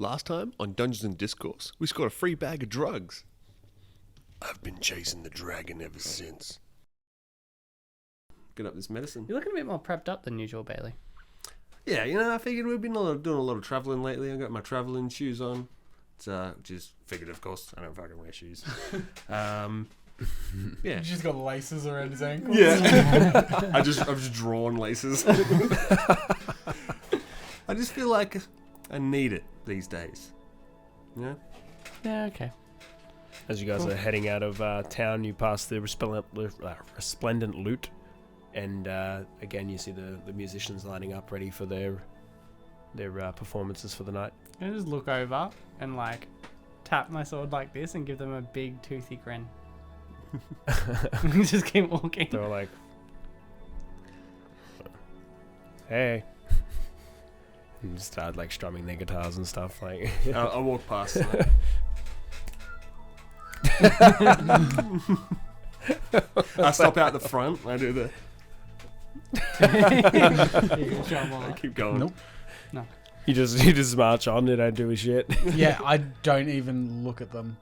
last time on Dungeons and Discourse, we scored a free bag of drugs. I've been chasing the dragon ever since. Get up this medicine. You're looking a bit more prepped up than usual, Bailey. Yeah, I figured we've been doing a lot of travelling lately. I got my travelling shoes on. It's which is figured, of course. I don't fucking wear shoes. Yeah. You just got laces around his ankles. Yeah. I've just drawn laces. I just feel like I need it these days. Yeah. Yeah, okay. As you guys are heading out of town, you pass the resplendent loot, and again you see the musicians lining up ready for their performances for the night. I just look over and tap my sword like this and give them a big toothy grin. Just keep walking. They're all like, "Hey," and start strumming their guitars and stuff. I walk past. I stop out the front. I do the. I keep going. Nope. No. You just march on. They don't do a shit. Yeah, I don't even look at them.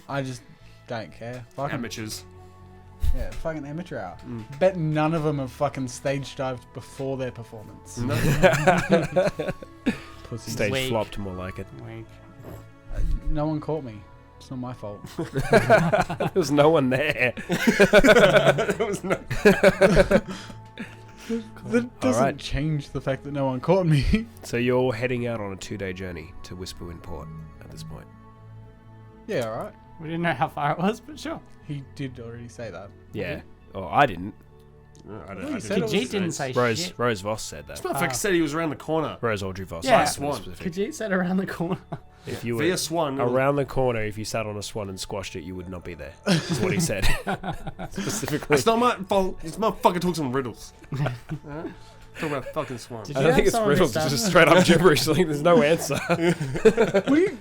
I just don't care. Fucking Amateurs. Yeah, fucking amateur hour. Bet none of them have fucking stage dived before their performance. No. Pussies. Stage Weak. flopped, more like it. Weak. No one caught me. It's not my fault. There was no one there. There was no. That doesn't Alright. change the fact that no one caught me. So you're heading out on a 2-day journey to Whisperwind Port at this point. Yeah, alright. We didn't know how far it was, but sure. He did already say that. Yeah. Oh, I didn't. No, I He don't. said it was- Khajiit didn't say Rose shit. Rose Voss said that. This motherfucker said he was around the corner. Rose Audrey Voss. Yeah. to be Swan. specific. Khajiit said around the corner. If you were Via Swan. around the corner, if you sat on a swan and squashed it, you would not be there. That's what he said. Specifically. It's not my fault. This motherfucker talks some riddles. Alright? Talk about fucking Swan. Did I you don't have think it's someone riddles. It's who just straight up gibberish. There's no answer.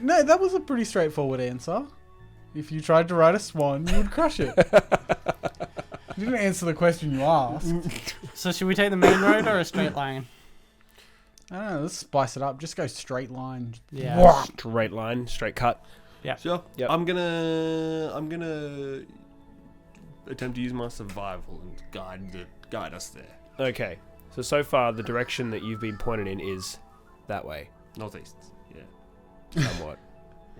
No, that was a pretty straightforward answer. If you tried to ride a swan, you would crush it. You didn't answer the question you asked. So should we take the main road or a straight line? I don't know, let's spice it up. Just go straight line. Yeah. Straight line, straight cut. Sure. Yep. I'm gonna attempt to use my survival and guide us there. Okay. So far, the direction that you've been pointed in is that way, Northeast. Yeah. somewhat.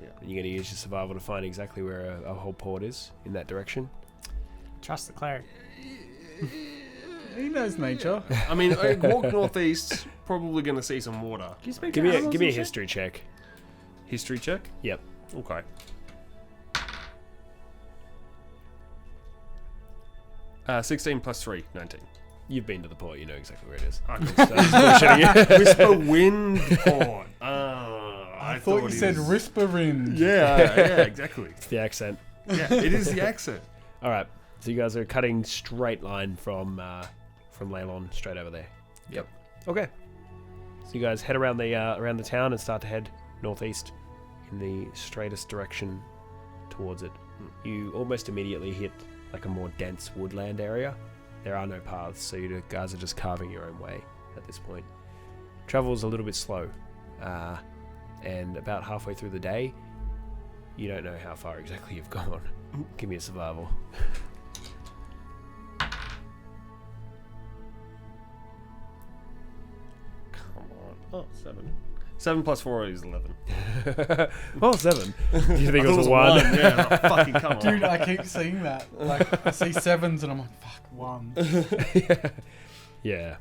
Yeah. And you're going to use your survival to find exactly where a whole port is in that direction. Trust the cleric. He knows nature. I mean, I walk northeast. Probably gonna see some water. Can you speak Give to me a animals give me a and shit? history check. History check. Yep. Okay. Uh, 16 plus 3, 19. You've been to the port. You know exactly where it is. I So I'm just bullshitting you. Whisperwind Port. I thought you it said was- Whisperwind. Yeah, exactly. It's the accent. Yeah, it is the accent. All right. So you guys are cutting straight line from Leylon straight over there. Yep. Okay. So you guys head around the town and start to head northeast in the straightest direction towards it. You almost immediately hit like a more dense woodland area. There are no paths, so you guys are just carving your own way at this point. Travel is a little bit slow, and about halfway through the day, you don't know how far exactly you've gone. Give me a survival. Come on. Oh, 7. 7 plus 4 is 11. Oh, 7. Do you think I it thought was a 1? Yeah, oh, fucking come on. Dude, I keep seeing that. Like, I see 7s and I'm like, fuck, 1. Yeah.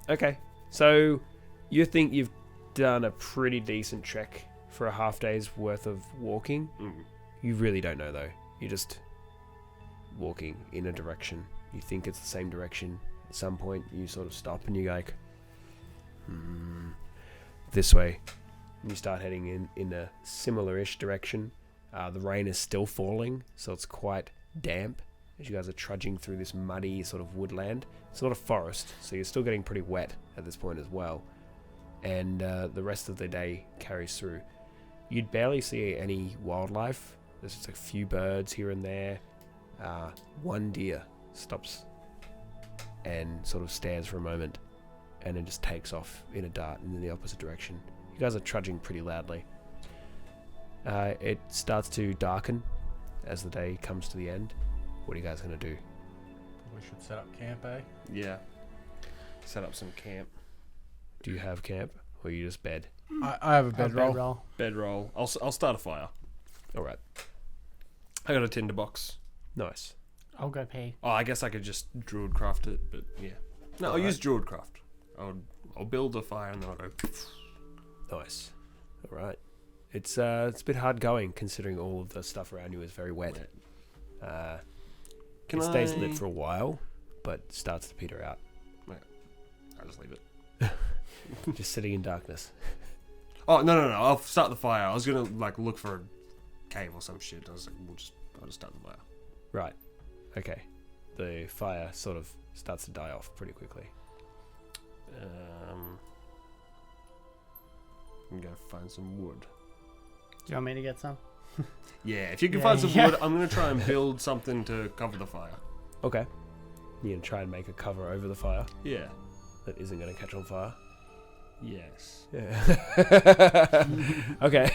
Okay. So you think you've done a pretty decent trek for a half day's worth of walking? You really don't know though. You're just walking in a direction. You think it's the same direction. At some point you sort of stop and you're like, this way. And you start heading in a similar-ish direction. The rain is still falling, so it's quite damp as you guys are trudging through this muddy sort of woodland. It's not a forest, so you're still getting pretty wet at this point as well. And the rest of the day carries through. You'd barely see any wildlife. There's just a few birds here and there. One deer stops and sort of stares for a moment and then just takes off in a dart in the opposite direction. You guys are trudging pretty loudly. It starts to darken as the day comes to the end. What are you guys going to do? We should set up camp, eh? Yeah. Set up some camp. Do you have camp, or you just bed? I have a bedroll. Bedroll. I'll start a fire. All right. I got a tinderbox. Nice. I'll go pee. Oh, I guess I could just druidcraft it, but yeah. No, I'll use druidcraft. I'll build a fire and then I'll go. Nice. All right. It's a bit hard going considering all of the stuff around you is very wet. It stays lit for a while, but starts to peter out. I'll just leave it. Just sitting in darkness. Oh no! I'll start the fire. I was gonna look for a cave or some shit. I was like, I'll just start the fire. Right. Okay. The fire sort of starts to die off pretty quickly. I'm gonna go find some wood. Do you want me to get some? Yeah, if you can Yeah, find some yeah. wood, I'm gonna try and build something to cover the fire. Okay. You're going to try and make a cover over the fire Yeah. that isn't going to catch on fire? Yes. Yeah. Okay.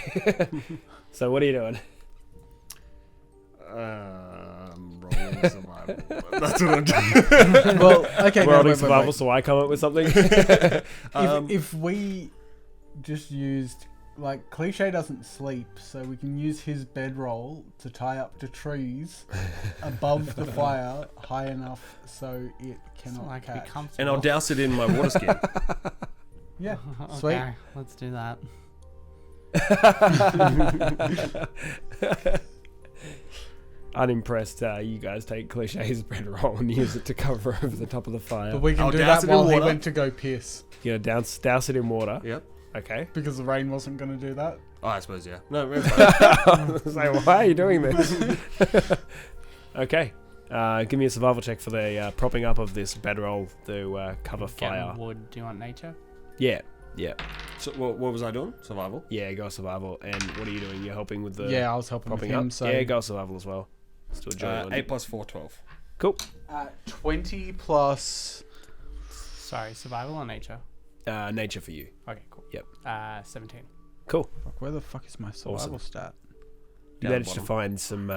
So what are you doing? Rolling survival. That's what I'm doing. Well, okay, no, Rolling wait. survival, so I come up with something. If we just used Cliche doesn't sleep, so we can use his bedroll to tie up to trees above the fire, high enough so it cannot Like be catch. comfortable. And I'll douse it in my water skin. Yeah, sweet. Okay, let's do that. Unimpressed, you guys take Cliche's bedroll and use it to cover over the top of the fire. But we can I'll do douse that it in while he water. went to go piss, You're gonna douse it in water. Yep. Okay. because the rain wasn't going to do that. Oh, I suppose, yeah. No, we're fine. So why are you doing this? Okay. Give me a survival check for the propping up of this bedroll to cover fire. Getting wood. Do you want nature? Yeah. So, what was I doing? Survival? Yeah, go survival. And what are you doing? You're helping with the Yeah, I was helping with propping him. up? So Yeah, go survival as well. Still join on. 8 plus 4, 12. Cool. 20 plus. Sorry, survival or nature? Nature for you. Okay, cool. Yep. 17. Cool. Fuck, where the fuck is my survival Awesome. stat? You Down managed to bottom. find some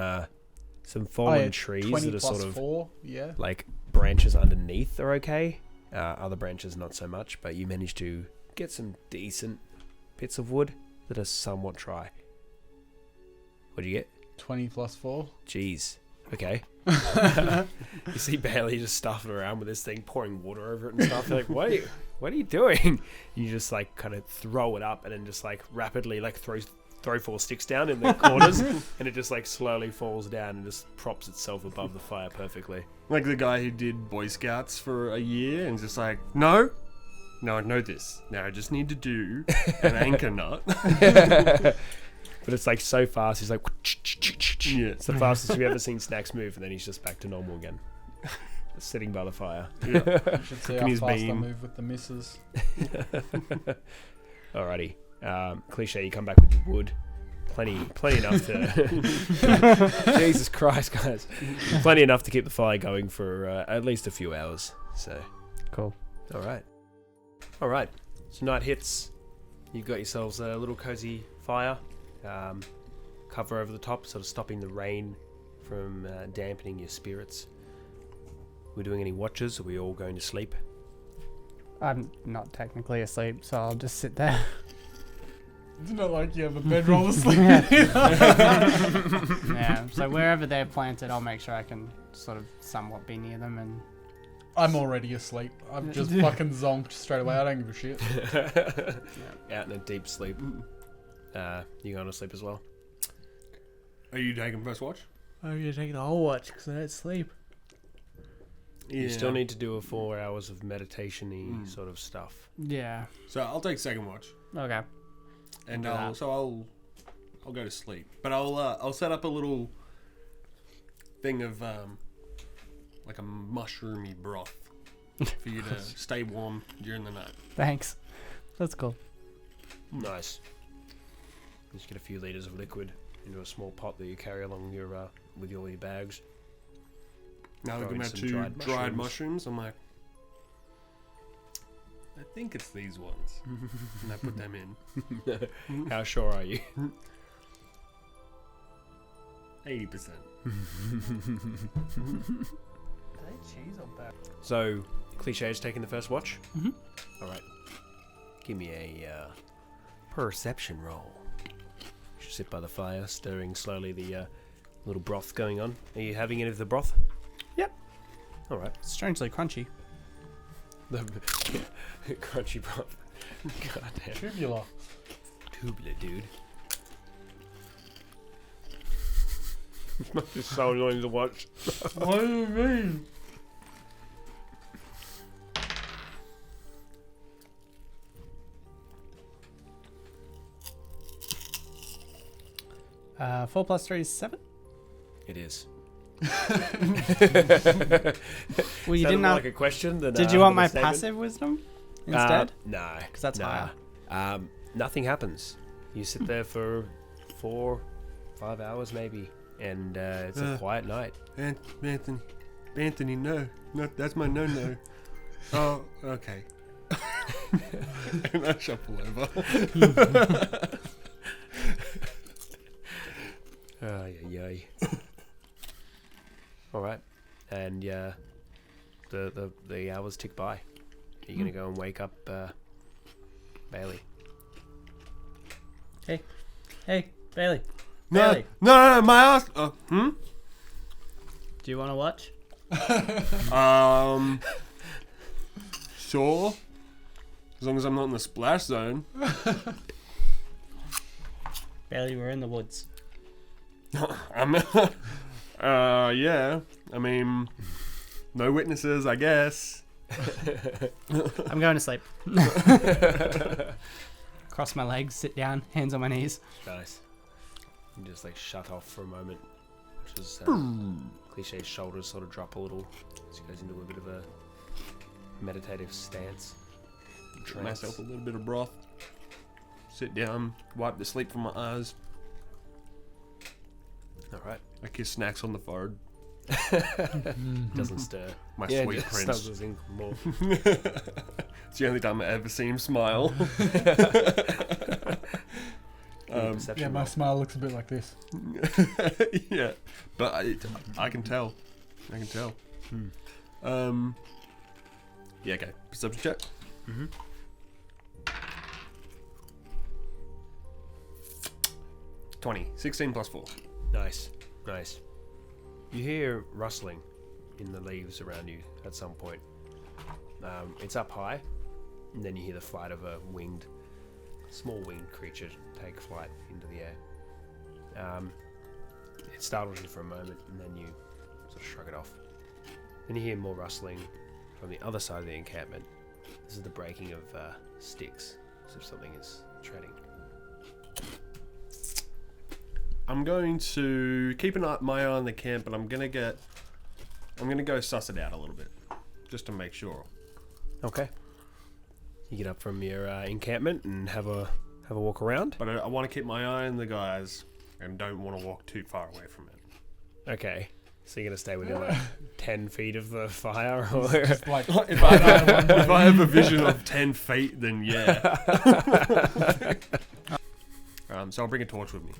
fallen Oh, yeah, trees 20 that are plus sort of 4, yeah. like branches underneath are okay. Other branches not so much, but you managed to get some decent bits of wood that are somewhat dry. What'd you get? 20 plus 4. Jeez. Okay. You see Bailey just stuffing around with this thing, pouring water over it and stuff. You're like, what are you doing? You just kind of throw it up and then just rapidly throw 4 sticks down in the corners and it just slowly falls down and just props itself above the fire perfectly. Like the guy who did Boy Scouts for a year and just no, I know this. Now I just need to do an anchor knot. But it's so fast. He's like, Yeah. it's the fastest you've ever seen Snacks move, and then he's just back to normal again, just sitting by the fire. Yeah. You should see Cooking how his fast I beam. move with the misses. Alrighty, Cliche, you come back with your wood, plenty enough to. Jesus Christ, guys, plenty enough to keep the fire going for at least a few hours. So, Cool. all right. So night hits. You've got yourselves a little cozy fire. Cover over the top, sort of stopping the rain from dampening your spirits. We're doing any watches? Are we all going to sleep? I'm not technically asleep, so I'll just sit there. It's not like you have a bedroll to sleep in. Yeah, so wherever they're planted, I'll make sure I can sort of somewhat be near them and... I'm already asleep. I've just fucking zonked straight away. I don't give a shit. Out in a deep sleep. You going to sleep as well? Are you taking first watch? Oh, you're taking the whole watch because I don't sleep. You still need to do a 4 hours of meditation-y sort of stuff. Yeah. So I'll take second watch, Okay. and Do that. I'll go to sleep. But I'll set up a little thing of like a mushroomy broth for you to stay warm during the night. Thanks. That's cool. Nice. Just get a few liters of liquid into a small pot that you carry along your with all your bags. Now Throw looking in at some 2 dried dried mushrooms. mushrooms, I'm like, think it's these ones. And I put them in. How sure are you? 80%. Are they cheese or burger? So, Cliche is taking the first watch? Mm-hmm. Alright. Give me a perception roll. You sit by the fire, stirring slowly the little broth going on. Are you having any of the broth? Yep. Alright. Strangely crunchy. The crunchy broth. God damn. Tubular. Tubular, dude. It's so annoying to watch. What do you mean? 4 plus 3 is 7. It is. Well, you Sounded didn't more have... like a question than Did you want than my a statement. passive wisdom instead? No. 'Cause that's higher. Nothing happens. You sit there for 4-5 hours maybe, and it's a quiet night. Anthony, no. That's my no. Oh, okay. And I shuffle over. Yay. All right, and the hours tick by. Are you gonna go and wake up Bailey? Hey, Bailey. No, Bailey, my ass. do you want to watch? Sure. As long as I'm not in the splash zone. Bailey, we're in the woods. I'm. Yeah. I mean, no witnesses, I guess. I'm going to sleep. Cross my legs, sit down, hands on my knees. Nice. You just like shut off for a moment, which is Cliche's shoulders sort of drop a little as he goes into a bit of a meditative stance. Drink myself a little bit of broth. Sit down, wipe the sleep from my eyes. All right. I kiss Snacks on the forehead. Doesn't stir. My Yeah, sweet just prince. snuggles in more. It's the only time I ever see him smile. Perception Yeah, my roll. smile looks a bit like this. Yeah, but I can tell. Yeah, okay. Perception check. Mm-hmm. 20. 16 plus 4. Nice. You hear rustling in the leaves around you at some point. It's up high, and then you hear the flight of a small winged creature take flight into the air. It startles you for a moment, and then you sort of shrug it off. Then you hear more rustling from the other side of the encampment. This is the breaking of sticks, as if something is treading. I'm going to keep my eye on the camp, but I'm gonna go suss it out a little bit, just to make sure. Okay. You get up from your encampment and have a walk around. But I want to keep my eye on the guys, and don't want to walk too far away from it. Okay. So you're gonna stay within like 10 feet of the fire, or Just like If I have a vision of 10 feet, then yeah. So I'll bring a torch with me.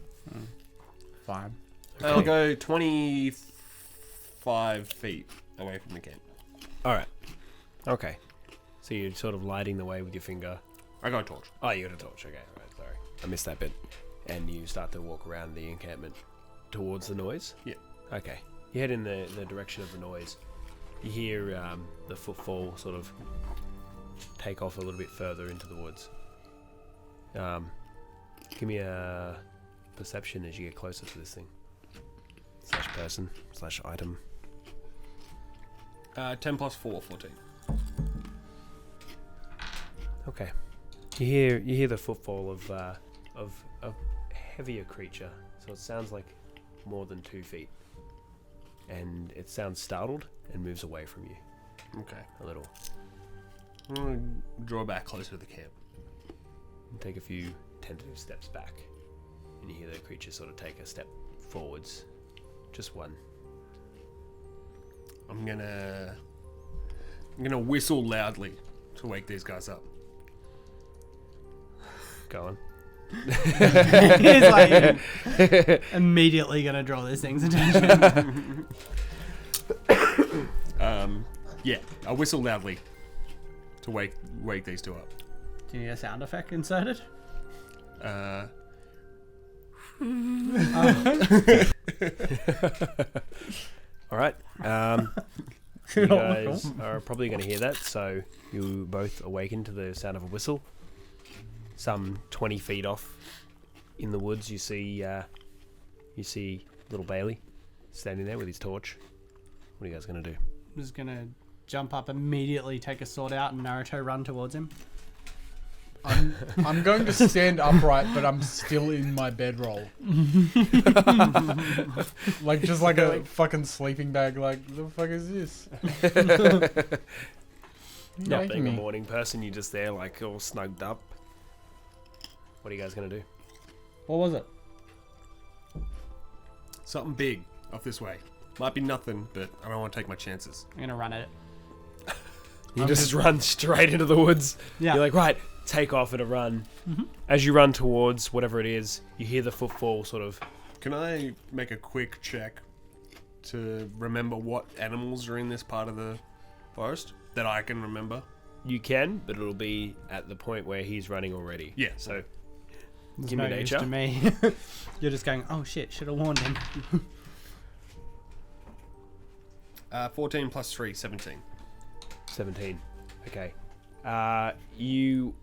Fine. I'll go 25 feet away from the camp. all right. Okay. So you're sort of lighting the way with your finger. I got a torch. Oh, you got a torch. Okay. All right. Sorry, I missed that bit. And you start to walk around the encampment towards the noise. Yeah. Okay. You head in the direction of the noise. You hear the footfall sort of take off a little bit further into the woods. Give me a perception as you get closer to this thing. /person /item. 10 plus 4, 14. Okay. You hear the footfall of a heavier creature. So it sounds like more than 2 feet. And it sounds startled and moves away from you Okay. a little. I'm going to draw back closer to the camp. And take a few tentative steps back. And you hear the creature sort of take a step forwards. Just one. I'm gonna whistle loudly to wake these guys up. going. He's like immediately gonna draw this thing's attention. Yeah, I whistle loudly to wake these two up. Do you need a sound effect inserted? All right. You guys are probably going to hear that, so you both awaken to the sound of a whistle. Some 20 feet off in the woods, you see little Bailey standing there with his torch. What are you guys going to do? I'm just gonna jump up immediately, take a sword out, and Naruto run towards him. I'm going to stand upright, but I'm still in my bedroll. Like just like a fucking sleeping bag. Like the fuck is this? Not being a morning person, you're just there like all snugged up. What are you guys gonna do? What was it? Something big off this way. Might be nothing, but I don't want to take my chances. I'm gonna run at it. You just run straight into the woods. Yeah. You're like, right, take off at a run. Mm-hmm. As you run towards whatever it is, you hear the footfall sort of. Can I make a quick check to remember what animals are in this part of the forest that I can remember? You can, but it'll be at the point where he's running already. Yeah. So, There's give no me use nature. to me. You're just going, oh shit, should have warned him. 14 plus 3, 17. 17. Okay. You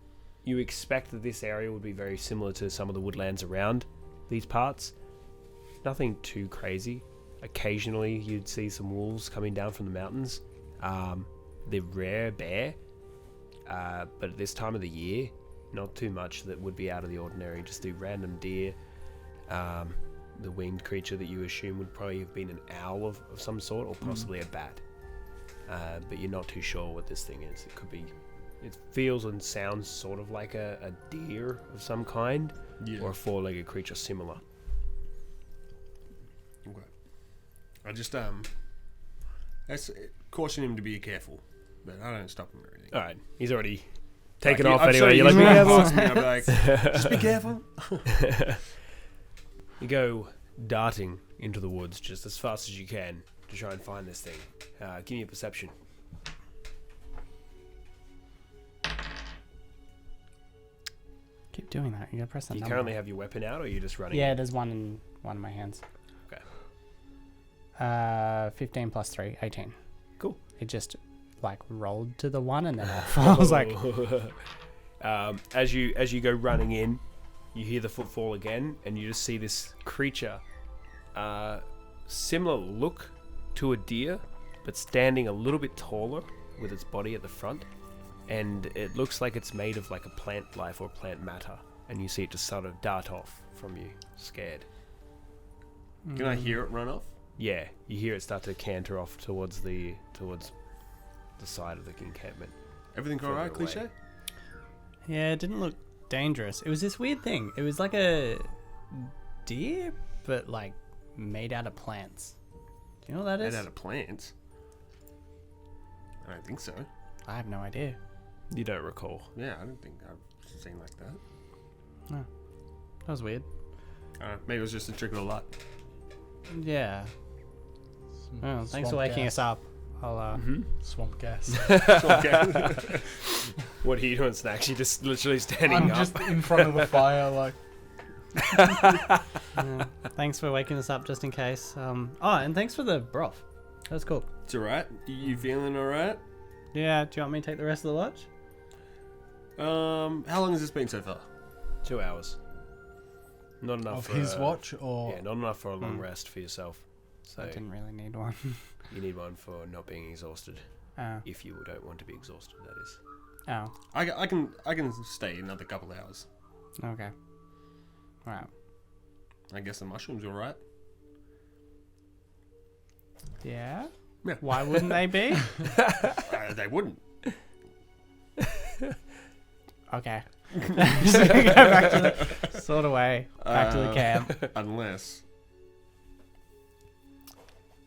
expect that this area would be very similar to some of the woodlands around these parts. Nothing too crazy. Occasionally you'd see some wolves coming down from the mountains. They're rare bear, but at this time of the year, not too much that would be out of the ordinary. Just the random deer. The winged creature that you assume would probably have been an owl of some sort, or possibly a bat. But you're not too sure what this thing is. It could be... It feels and sounds sort of like a deer of some kind, or a four-legged creature similar. Okay. I just caution him to be careful, but I don't stop him or anything. All right, he's already taken Like, off I'm anyway. sure You're like, he's be gonna careful. ask me, I'll be like, just be careful. You go darting into the woods just as fast as you can to try and find this thing. Give me a perception. Keep doing that. You gotta press that Do you number. currently have your weapon out, or are you just running? Yeah, there's one in my hands. Okay. 15 plus 3, 18. Cool. It just like rolled to the one and then off. I was like, as you go running in, you hear the footfall again, and you just see this creature, similar look to a deer, but standing a little bit taller with its body at the front, and it looks like it's made of like a plant life or plant matter, and you see it just sort of dart off from you, scared. Can I hear it run off? Yeah, you hear it start to canter off towards the side of the encampment. Everything Further alright, away. Cliche? yeah, it didn't look dangerous. It was this weird thing. It was like a deer, but like made out of plants. Do you know what that is? Made out of plants? I don't think so. I have no idea. You don't recall. Yeah, I don't think I've seen like that. That was weird. Maybe it was just a trick of the luck. Yeah. Oh, thanks for waking us up. I'll Swamp gas. Okay. What are you doing, Snacks? You're just literally standing I'm up. just in front of the fire, like. thanks for waking us up just in case. And thanks for the broth. That was cool. It's alright. You feeling alright? Yeah, do you want me to take the rest of the watch? How long has this been so far? 2 hours. Not enough Of for his watch, or Yeah, not enough for a long rest for yourself. So I didn't really need one. you need one for not being exhausted. Oh. If you don't want to be exhausted, that is. Oh. I can stay another couple of hours. Okay. Alright. I guess the mushrooms are alright. Yeah? Yeah. Why wouldn't they be? They wouldn't. Okay. Just gonna go back to the sort of way. Back to the camp. Unless.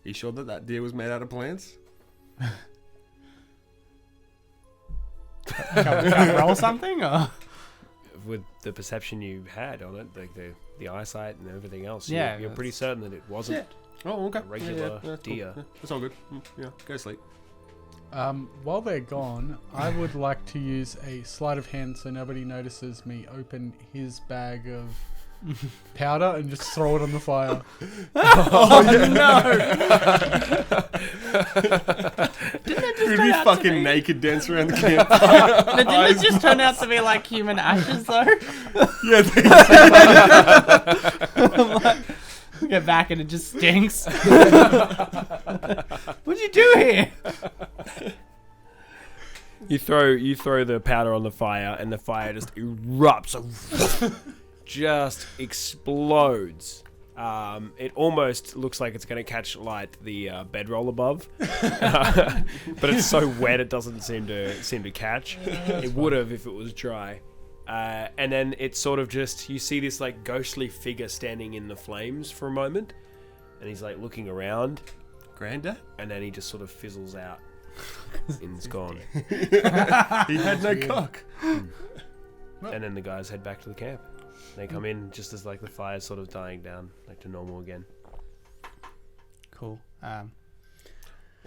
You sure that deer was made out of plants? Can we roll something or? with the perception you had on it, like the eyesight and everything else, Yeah, you're pretty certain that it wasn't Oh, okay. a regular that's cool. deer. Yeah, that's all good. Yeah, go to sleep. While they're gone, I would like to use a sleight of hand so nobody notices me open his bag of powder and just throw it on the fire. Could we fucking naked dance around the campfire? But didn't it just turn out to be like human ashes though? Yeah, We get back and it just stinks. What'd you do here? You throw the powder on the fire, and the fire just erupts, just explodes. It almost looks like it's going to catch light the bedroll above, but it's so wet it doesn't seem to catch. It would have if it was dry. And then it's sort of just, you see this like ghostly figure standing in the flames for a moment, and he's like looking around, Grandad? and then he just sort of fizzles out and it's gone. He had no cock. And then the guys head back to the camp. They come in just as like the fire's sort of dying down, like to normal again. Cool.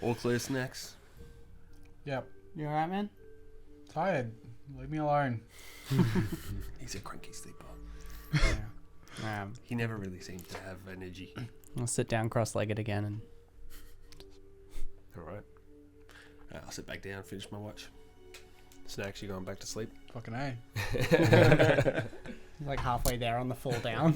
All clear, snacks. Yep. You alright, man? Tired. Leave me alone. He's a cranky sleeper. Yeah. He never really seems to have energy. I'll sit down cross-legged again and All right. I'll sit back down, finish my watch. Snacks, you going back to sleep? Fucking A. like halfway there on the fall down.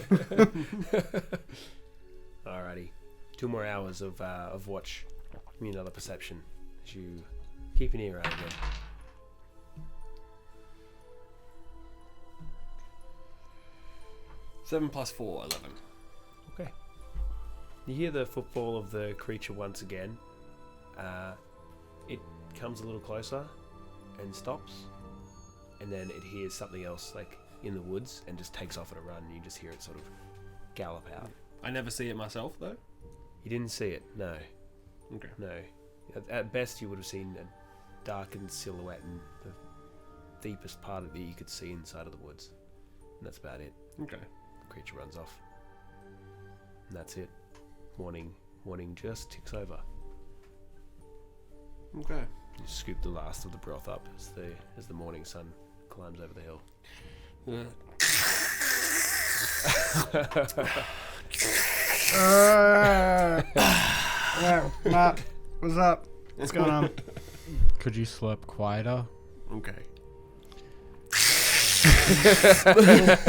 Alrighty. 2 more hours of watch. Give me another perception as you keep an ear out again. Seven plus 4, 11. Okay. You hear the footfall of the creature once again. It comes a little closer and stops, and then it hears something else like in the woods and just takes off at a run, and you just hear it sort of gallop out. I never see it myself, though. You didn't see it, no. Okay. No. At best, you would have seen a darkened silhouette in the deepest part of it you could see inside of the woods. And that's about it. Okay. The creature runs off. And that's it. Morning just ticks over. Okay. You scoop the last of the broth up as the morning sun climbs over the hill. Matt, what's up? What's going on? Could you slurp quieter? Okay.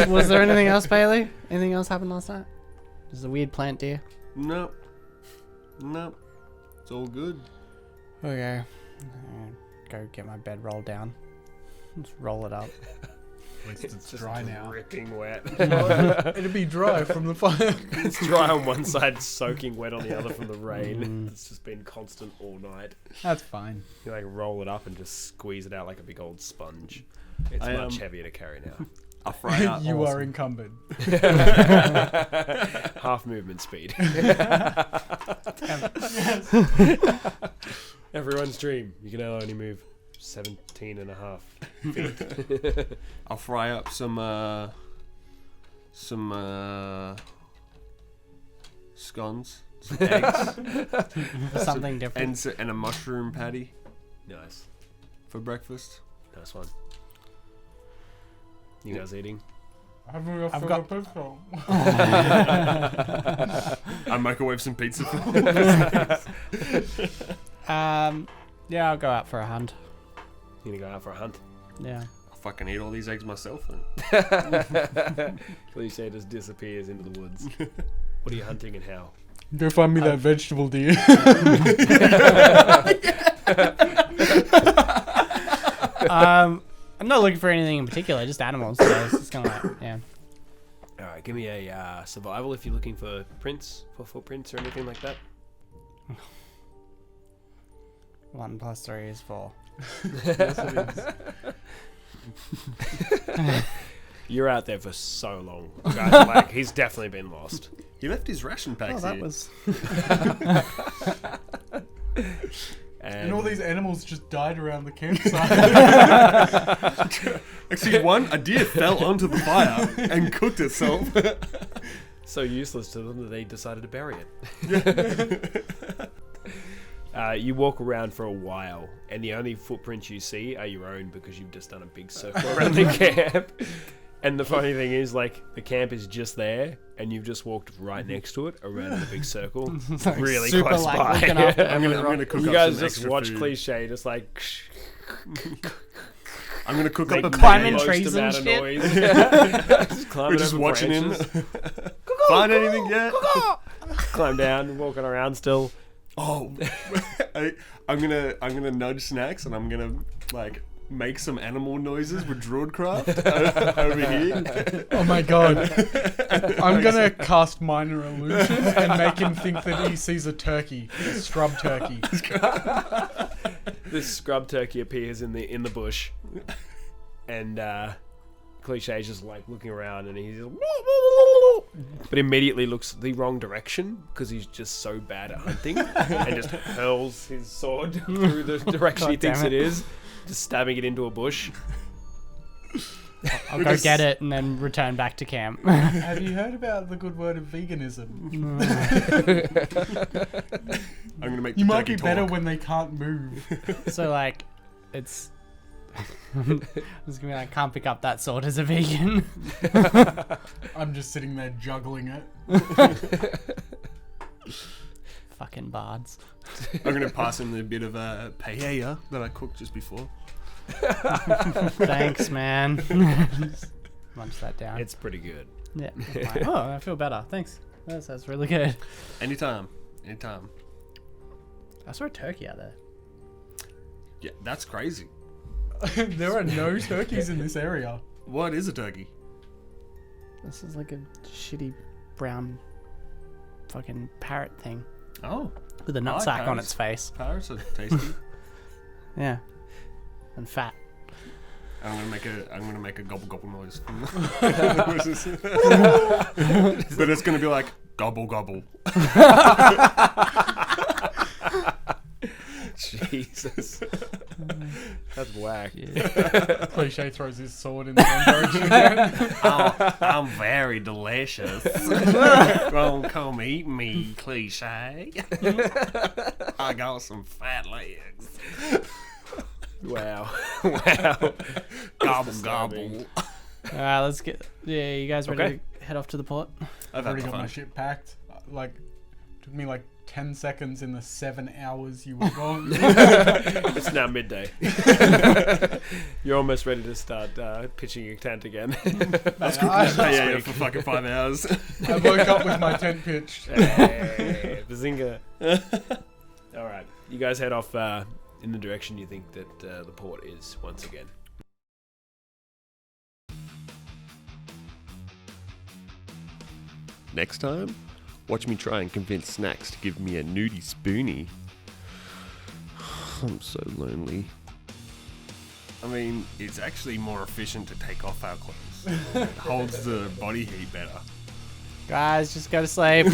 Was there anything else, Bailey? Anything else happened last night? There's a weird plant deer. No. It's all good. Okay. Go get my bed rolled down. Just roll it up. It's dry now. Dripping wet. It'd be dry from the fire. It's dry on one side, soaking wet on the other from the rain. It's just been constant all night. That's fine. You like roll it up and just squeeze it out like a big old sponge. It's much heavier to carry now. I'll fry up. You are encumbered. Half movement speed. Everyone's dream. You can only move 17 and a half feet. I'll fry up some scones, some eggs, Something different. and a mushroom patty Nice. for breakfast. Nice one. You guys eating? I've got pistol. I microwave some pizza for Yeah, I'll go out for a hunt. You gonna go out for a hunt? Yeah. I'll fucking eat all these eggs myself then. Cliche just disappears into the woods. What are you hunting and how? Go find me that vegetable deer. I'm not looking for anything in particular, just animals. So it's just kind of like, yeah. Alright, give me a survival if you're looking for prints, for footprints or anything like that. 1 + 3 is 4. Yes, it is. You're out there for so long. Guys are like, he's definitely been lost. He left his ration packs that here. was. And all these animals just died around the campsite. Actually, a deer fell onto the fire and cooked itself. So useless to them that they decided to bury it. You walk around for a while, and the only footprints you see are your own because you've just done a big circle around the camp. And the funny thing is, like, the camp is just there, and you've just walked right next to it around the big circle, really super, close like, by. looking after I'm gonna cook You up guys some just extra watch food. Cliche, just like I'm gonna cook up a climbing mayo. trees and shit. Just climbing We're just over watching him. branches. Find anything yet? Climb down, walking around still. Oh, I'm gonna nudge Snacks, and I'm gonna like make some animal noises with Druidcraft over here. Oh my god. I'm gonna cast Minor Illusion and make him think that he sees a turkey. A scrub turkey. This scrub turkey appears in the bush, and Cliche is just like looking around, and he's just, but immediately looks the wrong direction because he's just so bad at hunting, and just hurls his sword through the direction he God damn thinks it it. is, just stabbing it into a bush. I'll go get it and then return back to camp. Have you heard about the good word of veganism? I'm gonna make You the might be turkey better talk. when they can't move. So like, it's. It's gonna be like, can't pick up that sword as a vegan. I'm just sitting there juggling it. Fucking bards. I'm gonna pass him a bit of a paella that I cooked just before. Thanks, man. Just munch that down. It's pretty good. Yeah. Like, oh, I feel better. Thanks. That's really good. Anytime. I saw a turkey out there. Yeah, that's crazy. There are no turkeys in this area. What is a turkey? This is like a shitty brown fucking parrot thing Oh, with a I like nutsack on parrots. its face. parrots are tasty. Yeah. And fat. I'm gonna make a gobble gobble noise. But it's gonna be like gobble gobble. Jesus. That's whack. Cliche throws his sword in the wrong direction again. I'm very delicious. Don't come eat me, Cliche. I got some fat legs. Wow. Gobble gobble. Alright, let's get. Yeah, you guys ready Okay. to head off to the port? I've I've already had got my fun. shit packed. Like, took me like 10 seconds in the 7 hours you were gone. It's now midday. You're almost ready to start pitching your tent again. Yeah, for fucking 5 hours. I woke up with my tent pitched. Hey, bazinga. All right, you guys head off in the direction you think that the port is once again. Next time, watch me try and convince Snacks to give me a nudie spoonie. I'm so lonely. I mean, it's actually more efficient to take off our clothes. It holds the body heat better. Guys, just go to sleep.